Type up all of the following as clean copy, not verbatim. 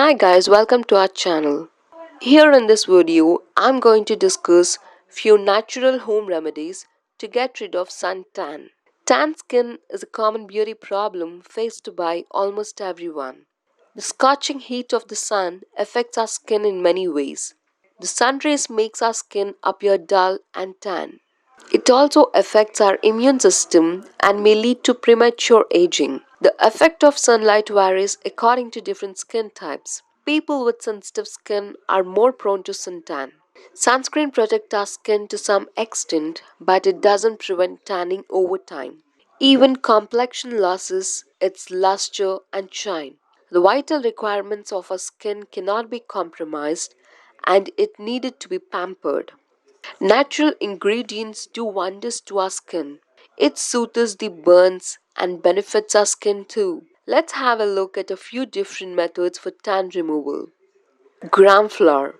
Hi guys, welcome to our channel. Here in this video, I'm going to discuss few natural home remedies to get rid of sun tan. Tan skin is a common beauty problem faced by almost everyone. The scorching heat of the sun affects our skin in many ways. The sun rays makes our skin appear dull and tan. It also affects our immune system and may lead to premature aging. The effect of sunlight varies according to different skin types. People with sensitive skin are more prone to suntan. Sunscreen protects our skin to some extent, but it doesn't prevent tanning over time. Even complexion loses its luster and shine. The vital requirements of our skin cannot be compromised and it needed to be pampered. Natural ingredients do wonders to our skin. It soothes the burns and benefits our skin too. Let's have a look at a few different methods for tan removal. Gram flour.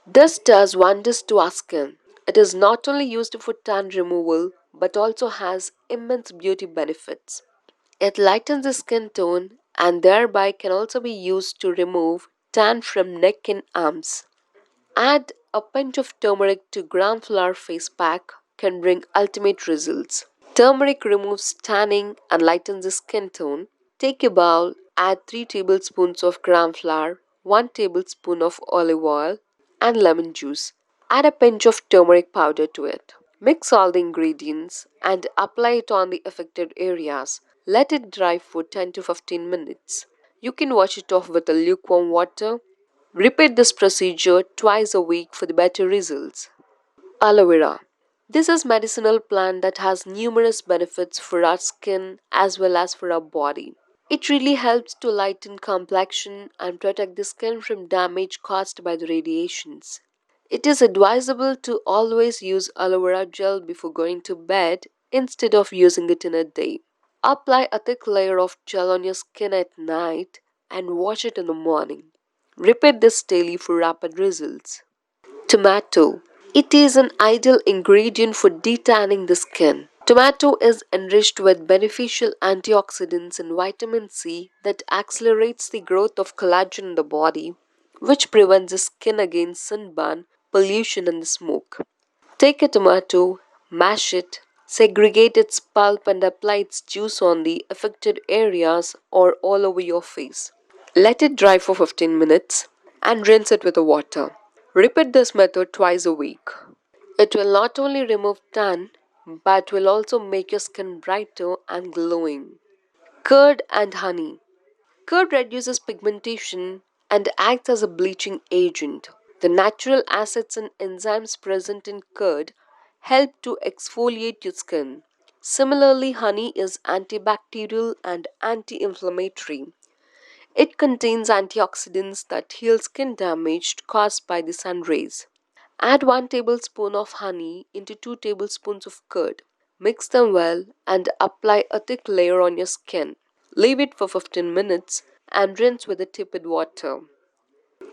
This does wonders to our skin. It is not only used for tan removal but also has immense beauty benefits. It lightens the skin tone and thereby can also be used to remove tan from neck and arms. Add a pinch of turmeric to gram flour face pack can bring ultimate results. Turmeric removes tanning and lightens the skin tone. Take a bowl, add 3 tablespoons of gram flour, 1 tablespoon of olive oil, and lemon juice. Add a pinch of turmeric powder to it. Mix all the ingredients and apply it on the affected areas. Let it dry for 10 to 15 minutes. You can wash it off with a lukewarm water. Repeat this procedure twice a week for the better results. Aloe vera. This is medicinal plant that has numerous benefits for our skin as well as for our body. It really helps to lighten complexion and protect the skin from damage caused by the radiations. It is advisable to always use aloe vera gel before going to bed instead of using it in a day. Apply a thick layer of gel on your skin at night and wash it in the morning. Repeat this daily for rapid results. Tomato. It is an ideal ingredient for detanning the skin. Tomato is enriched with beneficial antioxidants and vitamin C that accelerates the growth of collagen in the body, which prevents the skin against sunburn, pollution, and smoke. Take a tomato, mash it, segregate its pulp, and apply its juice on the affected areas or all over your face. Let it dry for 15 minutes and rinse it with water. Repeat this method twice a week. It will not only remove tan but will also make your skin brighter and glowing. Curd and honey. Curd reduces pigmentation and acts as a bleaching agent. The natural acids and enzymes present in curd help to exfoliate your skin. Similarly, honey is antibacterial and anti-inflammatory. It contains antioxidants that heal skin damage caused by the sun rays. Add 1 tablespoon of honey into 2 tablespoons of curd. Mix them well and apply a thick layer on your skin. Leave it for 15 minutes and rinse with a tepid water.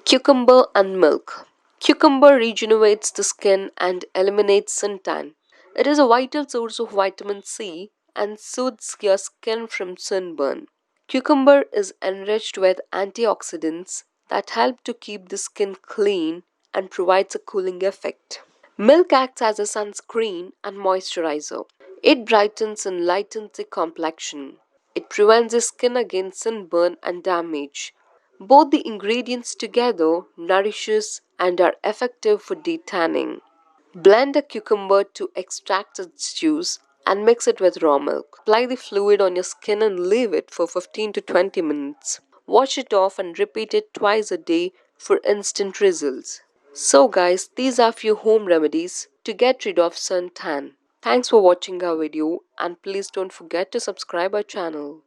Cucumber and milk. Cucumber regenerates the skin and eliminates suntan. It is a vital source of vitamin C and soothes your skin from sunburn. Cucumber is enriched with antioxidants that help to keep the skin clean and provides a cooling effect. Milk acts as a sunscreen and moisturizer. It brightens and lightens the complexion. It prevents the skin against sunburn and damage. Both the ingredients together nourishes and are effective for detanning. Blend a cucumber to extract its juice and mix it with raw milk. Apply the fluid on your skin and leave it for 15 to 20 minutes. Wash it off and repeat it twice a day for instant results. So guys, these are few home remedies to get rid of sun tan. Thanks for watching our video and please don't forget to subscribe our channel.